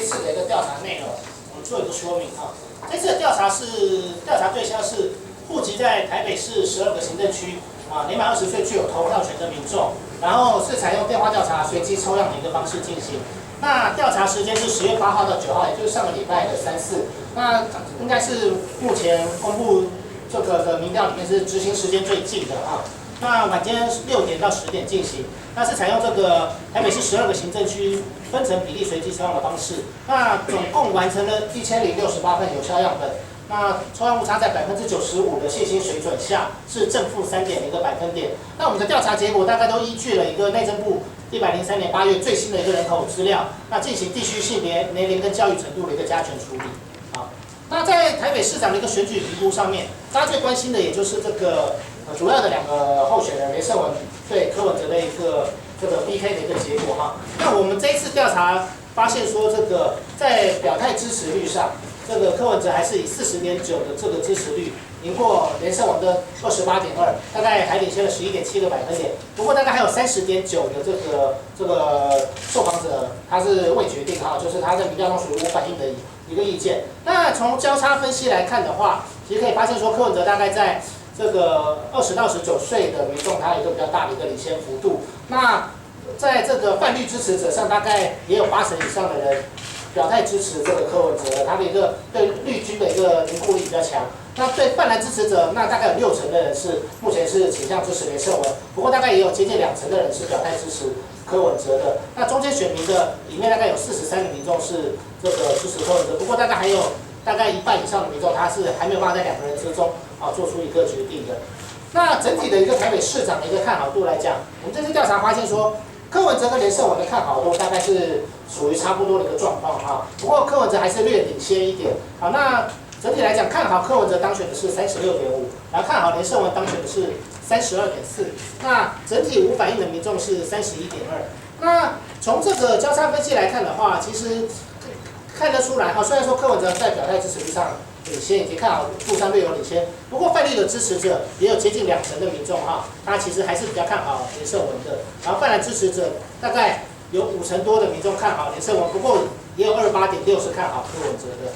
次的一个调查内容，我们做一个说明哈。这次的调查对象是户籍在台北市12个行政区年满20岁具有投票权的民众，然后是采用电话调查、随机抽样的一个方式进行。那调查时间是10月8号到9号，也就是上个礼拜的3、4。那应该是目前公布这个的民调里面是执行时间最近的啊。那晚间6点到10点进行，那是采用这个台北市12个行政区分成比例随机抽样的方式。那总共完成了1068份有效样本，那抽样误差在95%的信心水准下，是正负3点的一个百分点。那我们的调查结果大概都依据了一个内政部103年8月最新的一个人口资料，那进行地区性别、年龄跟教育程度的一个加权处理。那在台北市长的一个选举评估上面，大家最关心的也就是这个主要的2个候选人连胜文对柯文哲的一个PK 的一个结果哈。那我们这一次调查发现说，这个在表态支持率上，这个柯文哲还是以40.9的这个支持率赢过连胜文的28.2，大概还领先了11.7个百分点。不过大概还有30.9的这个受访者他是未决定哈，就是他在民调中属于无反应的一个意见。那从交叉分析来看的话，其实可以发现说，柯文哲大概在这个20到19岁的民众，他有一个比较大的一个领先幅度。那在这个泛绿支持者上，大概也有80%以上的人表态支持这个柯文哲，他的一个对绿军的一个凝固力比较强。那对泛蓝支持者，那大概有60%的人是目前是倾向支持连胜文，不过大概也有接近20%的人是表态支持柯文哲的。那中间选民的里面，大概有43%的民众是这个支持柯文哲，不过大概还有大概1半以上的民众，他是还没有办法在2个人之中做出一个决定的。那整体的一个台北市长的一个看好度来讲，我们这次调查发现说，柯文哲跟连胜文的看好度大概是属于差不多的一个状况哈。不过柯文哲还是略领先一点。好，那整体来讲，看好柯文哲当选的是36.5%，然后看好连胜文当选的是32.4%。那整体无反应的民众是31.2%。那从这个交叉分析来看的话，其实看得出来哈，虽然说柯文哲在表态支持率上领先，以及看好度上略有领先，不过泛绿的支持者也有接近20%的民众哈，他其实还是比较看好连胜文的。然后泛蓝支持者大概有50%多的民众看好连胜文，不过也有28.6%是看好柯文哲的。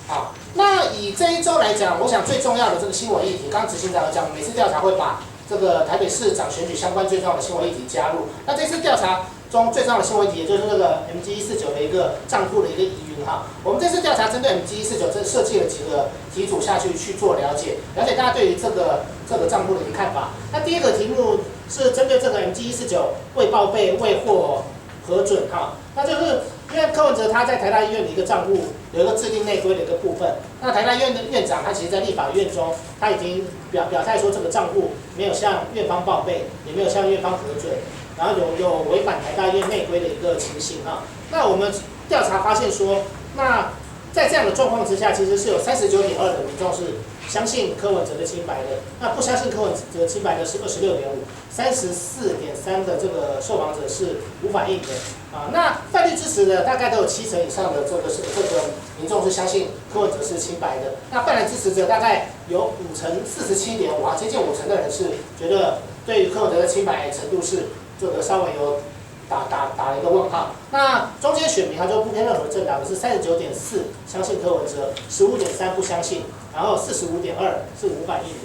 好，那以这一周来讲，我想最重要的这个新闻议题，刚刚执行长有讲，每次调查会把这个台北市长选举相关最重要的新闻议题加入。那这次调查中最重要的新闻议题，也就是这个 MG149的一个账户的一个疑云哈。我们这次调查针对 MG149设计了几个题组下去做了解大家对于这个账户的一个看法。那第一个题目是针对这个 MG149未报备未获核准哈，那就是因为柯文哲他在台大医院的一个账户有一个制定内规的一个部分，那台大医院的院长他其实在立法院中他已经表态说这个账户没有向院方报备，也没有向院方核准，然后有违反台大医院内规的一个情形哈。那我们调查发现说，那在这样的状况之下，其实是有39.2%的民众是相信柯文哲的清白的，那不相信柯文哲清白的是26.5%，34.3%的这个受访者是无反应的啊。那泛绿支持的大概都有70%以上的这个民众是相信柯文哲是清白的，那泛蓝支持者大概有47.5%，接近50%的人是觉得对于柯文哲的清白程度是这个稍微有打了一个问号。那中间选民他就不偏任何政党的是39.4%相信柯文哲，15.3%不相信，然后45.2%是无反应的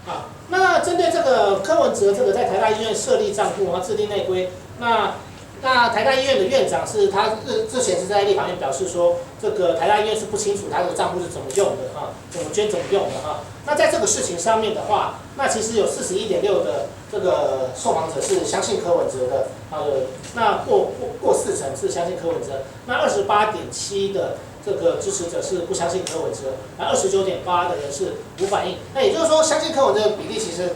好，那针对这个柯文哲这个在台大医院设立账户，制定内规，那台大医院的院长是他之前是在立法院表示说，这个台大医院是不清楚他的账户是怎么用的怎么捐怎么用的那在这个事情上面的话，那其实有41.6%的这个受访者是相信柯文哲的，那过40%是相信柯文哲，那28.7%的这个支持者是不相信柯文哲，那29.8%的人是无反应。那也就是说，相信柯文哲的比例其实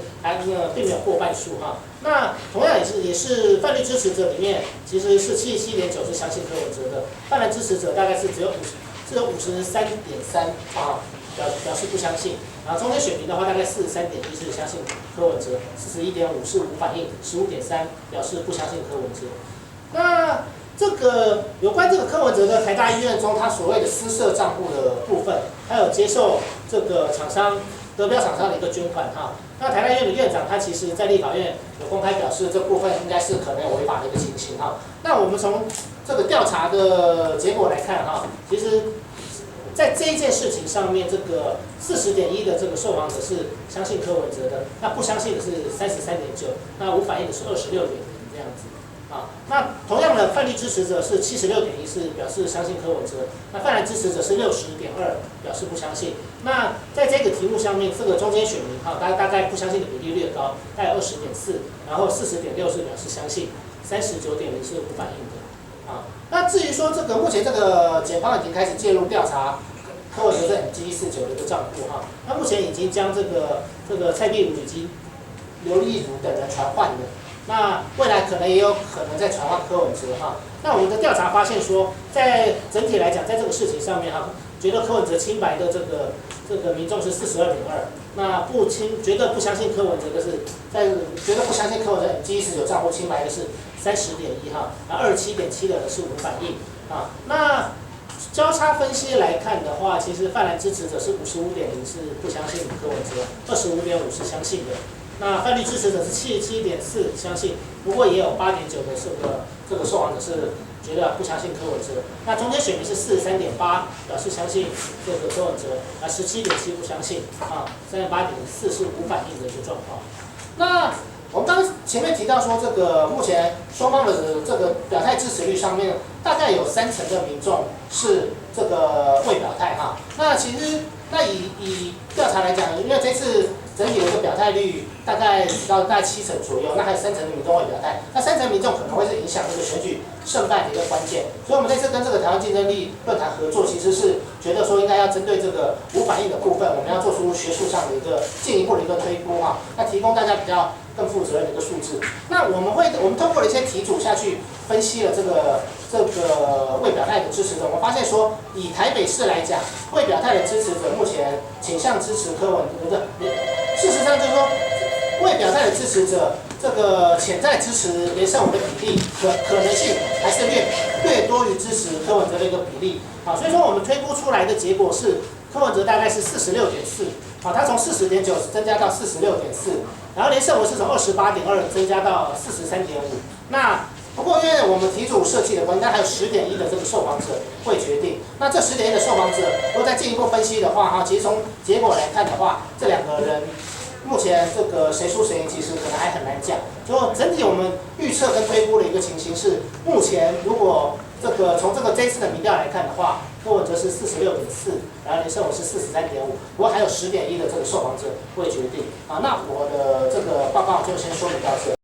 并没有过半数那同样也是泛绿支持者里面，其实是77.9%是相信柯文哲的，泛蓝支持者大概是只有53.3%表示不相信。然后中间选民的话，大概43.1%是相信柯文哲，41.5%是无反应，15.3%表示不相信柯文哲。那这个有关这个柯文哲的台大医院中，他所谓的私设账户的部分，还有接受这个厂商得标厂商的一个捐款哈。那台大院的院长他其实在立法院有公开表示，这部分应该是可能有违法的一个情形哈。那我们从这个调查的结果来看哈，其实在这一件事情上面，这个40.1的这个受访者是相信柯文哲的，那不相信的是33.9，那无反应的是26.0这样子。啊，那同样的，泛绿支持者是76.1，是表示相信柯文哲；那泛蓝支持者是60.2，表示不相信。那在这个题目上面，这个中间选民大概不相信的比例略高，大概20.4，然后40.6是表示相信，39.0是无反应的。啊，那至于说这个目前这个检方已经开始介入调查柯文哲在MG149的一个账户哈，那目前已经将这个蔡壁如以及刘丽如等人传唤了。那未来可能也有可能再传唤柯文哲哈。那我们的调查发现说，在整体来讲，在这个事情上面哈，觉得柯文哲清白的这个民众是42.2，那觉得不相信柯文哲的是觉得不相信柯文哲MG149账户清白的是30.1哈，那27.7的是无反应啊。那交叉分析来看的话，其实泛蓝支持者是55.0是不相信柯文哲，25.5是相信的。那泛绿支持者是77.4相信，不过也有8.9的这个受访者是觉得不相信柯文哲。那中间选民是43.8表示相信这个柯文哲，啊17.7不相信，啊38.4是无反应的一个状况。那我们刚前面提到说，这个目前双方的这个表态支持率上面，大概有30%的民众是这个未表态哈。那其实以调查来讲，因为这次整体的一个表态率大概只到大概70%左右，那还有30%的民众会表态，那30%民众可能会是影响这个选举胜败的一个关键。所以我们这次跟这个台湾竞争力论坛合作，其实是觉得说应该要针对这个无反应的部分，我们要做出学术上的一个进一步的一个推估哈，那提供大家比较更负责任的一个数字。那我们通过了一些题组下去分析了这个未表态的支持者，我们发现说，以台北市来讲，未表态的支持者目前倾向支持柯文哲，事实上就是说，未表态的支持者，这个潜在支持连胜文的比例可能性还是略多于支持柯文哲的一个比例。好，所以说我们推估出来的结果是，柯文哲大概是46.4，好，他从40.9增加到46.4，然后连胜文是从28.2增加到43.5，那。不过，因为我们题组设计的关系，那还有10.1的这个受访者会决定。那这10.1的受访者，如果再进一步分析的话，哈，其实从结果来看的话，这两个人目前这个谁输谁赢，其实可能还很难讲。所以整体我们预测跟推估的一个情形是，目前如果从这一次的民调来看的话，柯文哲是46.4，然后连胜文是43.5，不过还有10.1的这个受访者会决定。啊，那我的这个报告就先说明到这。